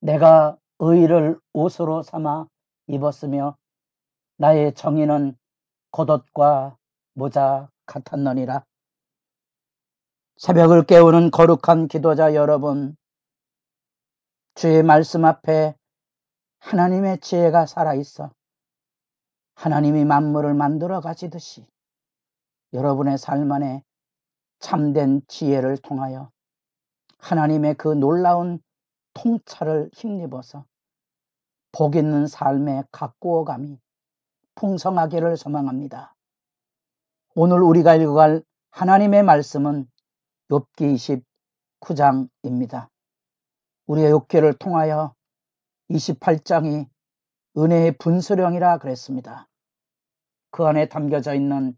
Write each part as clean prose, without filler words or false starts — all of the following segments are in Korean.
내가 의를 옷으로 삼아 입었으며 나의 정의는 겉옷과 모자 같았느니라. 새벽을 깨우는 거룩한 기도자 여러분, 주의 말씀 앞에 하나님의 지혜가 살아있어 하나님이 만물을 만들어 가시듯이 여러분의 삶 안에 참된 지혜를 통하여 하나님의 그 놀라운 통찰을 힘입어서 복 있는 삶의 가꾸어감이 풍성하기를 소망합니다. 오늘 우리가 읽어갈 하나님의 말씀은 욥기 29장입니다. 우리의 욥기를 통하여 28장이 은혜의 분수령이라 그랬습니다. 그 안에 담겨져 있는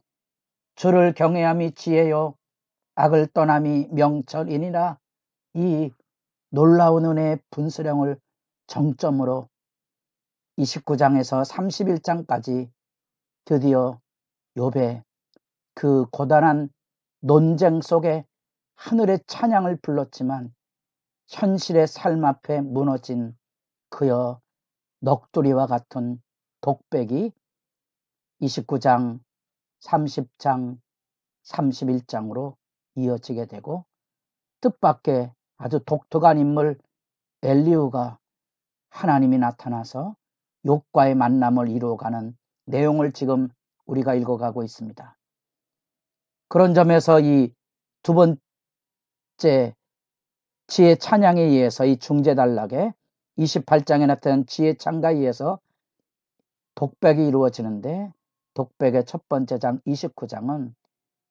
주를 경외함이 지혜요 악을 떠남이 명철이니라, 이 놀라운 은혜의 분수령을 정점으로 29장에서 31장까지 드디어 욥의 그 고단한 논쟁 속에 하늘의 찬양을 불렀지만 현실의 삶 앞에 무너진 그여 넋두리와 같은 독백이 29장, 30장, 31장으로 이어지게 되고, 뜻밖의 아주 독특한 인물 엘리후가 하나님이 나타나서 욥과의 만남을 이루어가는 내용을 지금 우리가 읽어가고 있습니다. 그런 점에서 이 두 번째 지혜 찬양에 의해서, 이 중재단락에 28장에 나타난 지혜 찬가에 의해서 독백이 이루어지는데, 독백의 첫 번째 장 29장은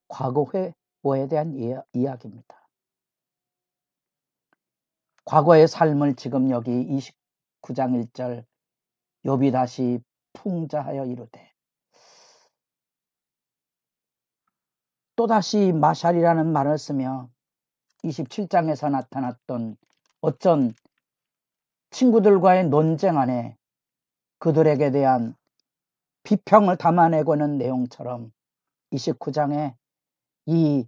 과거 회고에 대한 이야기입니다. 과거의 삶을 지금 여기 29장 1절 욥이 다시 풍자하여 이르되, 또다시 마샬이라는 말을 쓰며 27장에서 나타났던 어쩐 친구들과의 논쟁 안에 그들에게 대한 비평을 담아내고 있는 내용처럼 29장에 이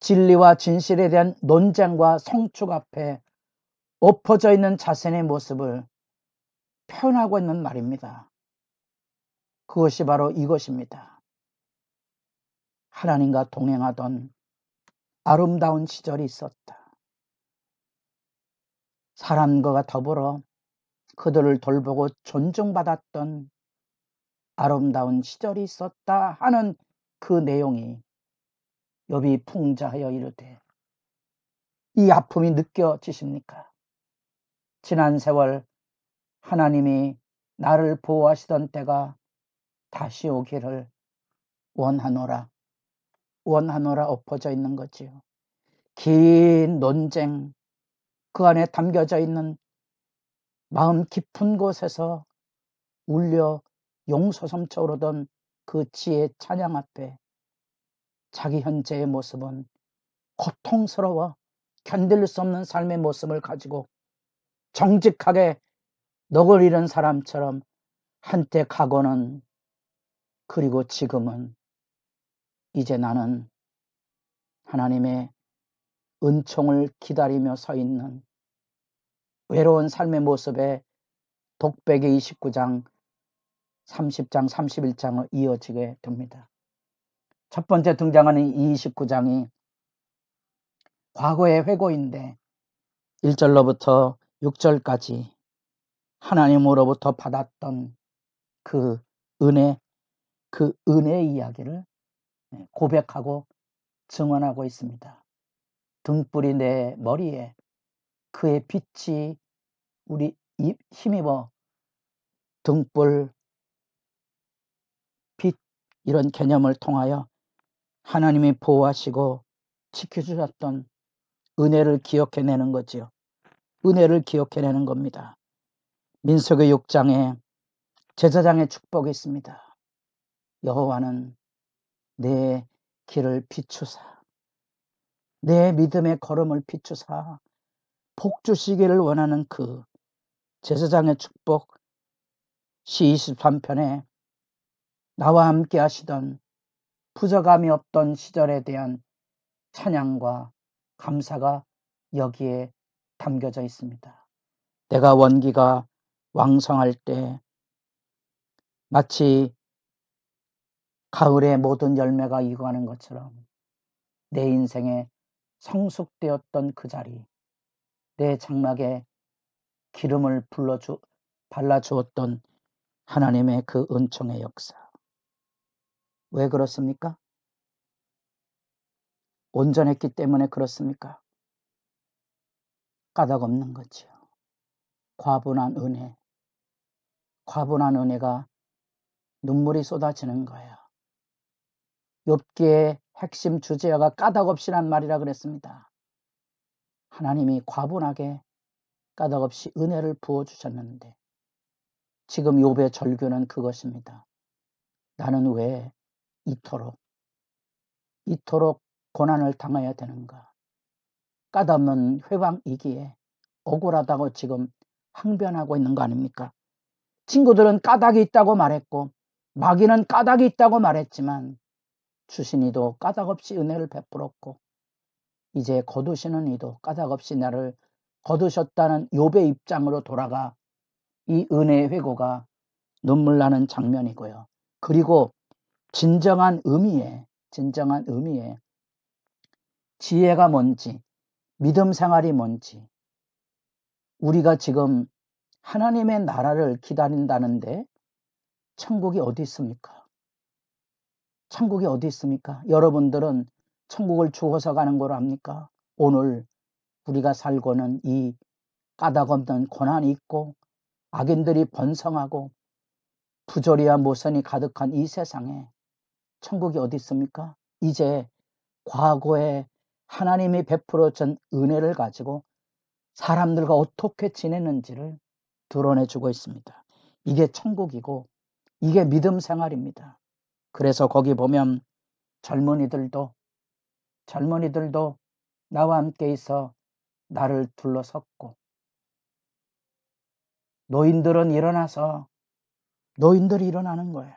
진리와 진실에 대한 논쟁과 성축 앞에 엎어져 있는 자신의 모습을 표현하고 있는 말입니다. 그것이 바로 이것입니다. 하나님과 동행하던 아름다운 시절이 있었다. 사람과 더불어 그들을 돌보고 존중받았던 아름다운 시절이 있었다 하는 그 내용이 욥이 풍자하여 이르되, 이 아픔이 느껴지십니까? 지난 세월 하나님이 나를 보호하시던 때가 다시 오기를 원하노라 엎어져 있는 거지요. 긴 논쟁, 그 안에 담겨져 있는 마음 깊은 곳에서 울려 용서섬쳐 오르던 그 지혜 찬양 앞에 자기 현재의 모습은 고통스러워 견딜 수 없는 삶의 모습을 가지고 정직하게 넋을 잃은 사람처럼 한때 과거는, 그리고 지금은 이제 나는 하나님의 은총을 기다리며 서 있는 외로운 삶의 모습에 독백의 29장, 30장, 31장을 이어지게 됩니다. 첫 번째 등장하는 이 29장이 과거의 회고인데 1절로부터 6절까지 하나님으로부터 받았던 그 은혜의 이야기를 고백하고 증언하고 있습니다. 등불이 내 머리에 그의 빛이 우리 힘입어 등불, 빛, 이런 개념을 통하여 하나님이 보호하시고 지켜주셨던 은혜를 기억해내는 거지요. 은혜를 기억해내는 겁니다. 민수기 6장에 제사장의 축복이 있습니다. 여호와는 내 길을 비추사 내 믿음의 걸음을 비추사 복 주시기를 원하는 그 제사장의 축복, 시 23편에 나와 함께 하시던 부족함이 없던 시절에 대한 찬양과 감사가 여기에 담겨져 있습니다. 내가 원기가 왕성할 때 마치 가을의 모든 열매가 익어가는 것처럼 내 인생에 성숙되었던 그 자리, 내 장막에 기름을 발라주었던 하나님의 그 은총의 역사. 왜 그렇습니까? 온전했기 때문에 그렇습니까? 까닭 없는 거죠. 과분한 은혜. 과분한 은혜가 눈물이 쏟아지는 거예요. 욥기의 핵심 주제어가 까닭 없이란 말이라 그랬습니다. 하나님이 과분하게 까닭 없이 은혜를 부어주셨는데 지금 욥의 절규는 그것입니다. 나는 왜 이토록 고난을 당해야 되는가? 까닭없는 회방이기에 억울하다고 지금 항변하고 있는 거 아닙니까? 친구들은 까닭이 있다고 말했고 마귀는 까닭이 있다고 말했지만 주신 이도 까닭 없이 은혜를 베풀었고 이제 거두시는 이도 까닭 없이 나를 거두셨다는 욥의 입장으로 돌아가 이 은혜의 회고가 눈물 나는 장면이고요. 그리고 진정한 의미의 지혜가 뭔지, 믿음 생활이 뭔지, 우리가 지금 하나님의 나라를 기다린다는데 천국이 어디 있습니까? 천국이 어디 있습니까? 여러분들은 천국을 주워서 가는 걸 압니까? 오늘 우리가 살고는 이 까닭없는 고난이 있고 악인들이 번성하고 부조리와 모선이 가득한 이 세상에 천국이 어디 있습니까? 이제 과거에 하나님이 베풀어 준 은혜를 가지고 사람들과 어떻게 지내는지를 드러내주고 있습니다. 이게 천국이고 이게 믿음 생활입니다. 그래서 거기 보면 젊은이들도 나와 함께 있어 나를 둘러섰고 노인들이 일어나는 거예요.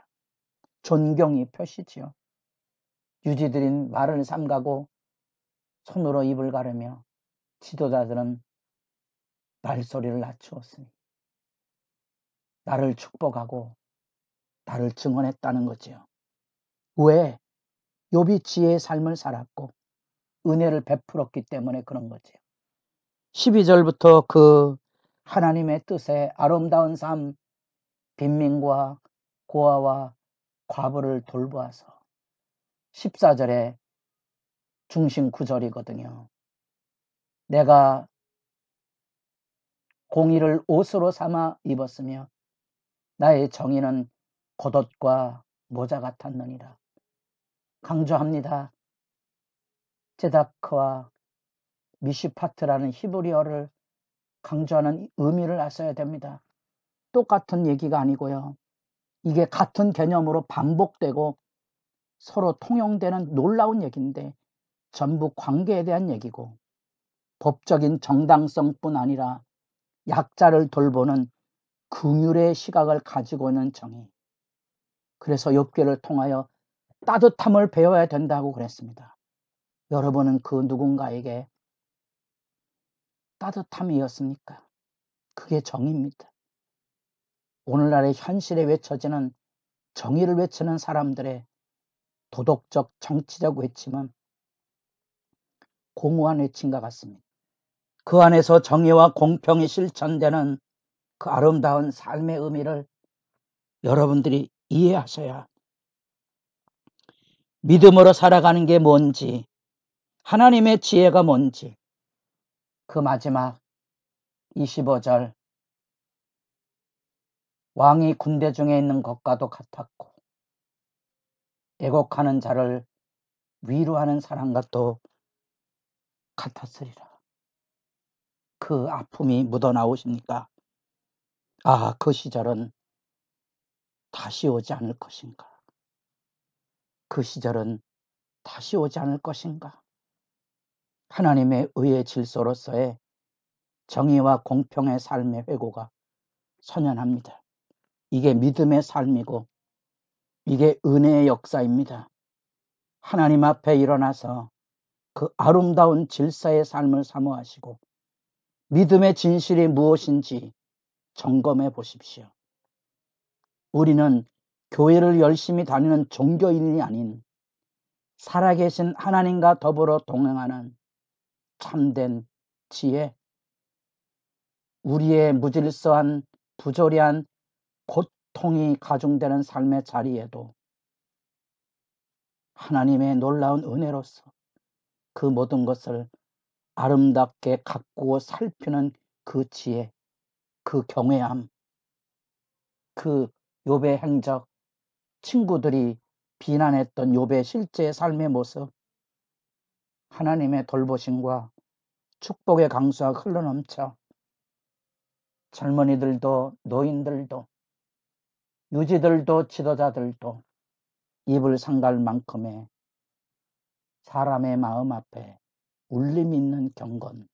존경이 표시지요. 유지들인 말을 삼가고 손으로 입을 가르며 지도자들은 말소리를 낮추었으니 나를 축복하고 나를 증언했다는 거지요. 왜? 욥이 지혜의 삶을 살았고 은혜를 베풀었기 때문에 그런 거지요. 12절부터 그 하나님의 뜻에 아름다운 삶, 빈민과 고아와 과부를 돌보아서 14절에 중심 구절이거든요. 내가 공의를 옷으로 삼아 입었으며 나의 정의는 겉옷과 모자 같았느니라. 강조합니다. 제다크와 미슈파트라는 히브리어를 강조하는 의미를 아셔야 됩니다. 똑같은 얘기가 아니고요. 이게 같은 개념으로 반복되고 서로 통용되는 놀라운 얘기인데 전부 관계에 대한 얘기고 법적인 정당성뿐 아니라 약자를 돌보는 긍휼의 시각을 가지고 있는 정의. 그래서 욥기를 통하여 따뜻함을 배워야 된다고 그랬습니다. 여러분은 그 누군가에게 따뜻함이었습니까? 그게 정의입니다. 오늘날의 현실에 외쳐지는 정의를 외치는 사람들의 도덕적 정치적 외침은 공허한 외침과 같습니다. 그 안에서 정의와 공평이 실천되는 그 아름다운 삶의 의미를 여러분들이 이해하셔야 믿음으로 살아가는 게 뭔지, 하나님의 지혜가 뭔지, 그 마지막 25절 왕이 군대 중에 있는 것과도 같았고 애곡하는 자를 위로하는 사람과도 같았으리라. 그 아픔이 묻어나오십니까? 아, 그 시절은 다시 오지 않을 것인가? 그 시절은 다시 오지 않을 것인가? 하나님의 의의 질서로서의 정의와 공평의 삶의 회고가 선연합니다. 이게 믿음의 삶이고 이게 은혜의 역사입니다. 하나님 앞에 일어나서 그 아름다운 질서의 삶을 사모하시고 믿음의 진실이 무엇인지 점검해 보십시오. 우리는 교회를 열심히 다니는 종교인이 아닌 살아계신 하나님과 더불어 동행하는 참된 지혜, 우리의 무질서한 부조리한 고통이 가중되는 삶의 자리에도 하나님의 놀라운 은혜로서 그 모든 것을 아름답게 가꾸고 살피는 그 지혜, 그 경외함, 그 욥의 행적, 친구들이 비난했던 욥의 실제 삶의 모습, 하나님의 돌보심과 축복의 강수가 흘러넘쳐 젊은이들도 노인들도 유지들도 지도자들도 입을 삼갈 만큼의 사람의 마음 앞에 울림 있는 경건,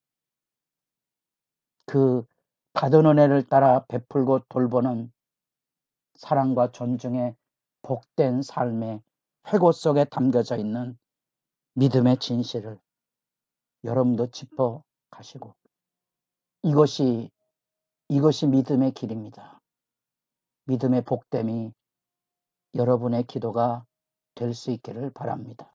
그 받은 은혜를 따라 베풀고 돌보는 사랑과 존중의 복된 삶의 회고 속에 담겨져 있는 믿음의 진실을 여러분도 짚어 가시고, 이것이 믿음의 길입니다. 믿음의 복됨이 여러분의 기도가 될 수 있기를 바랍니다.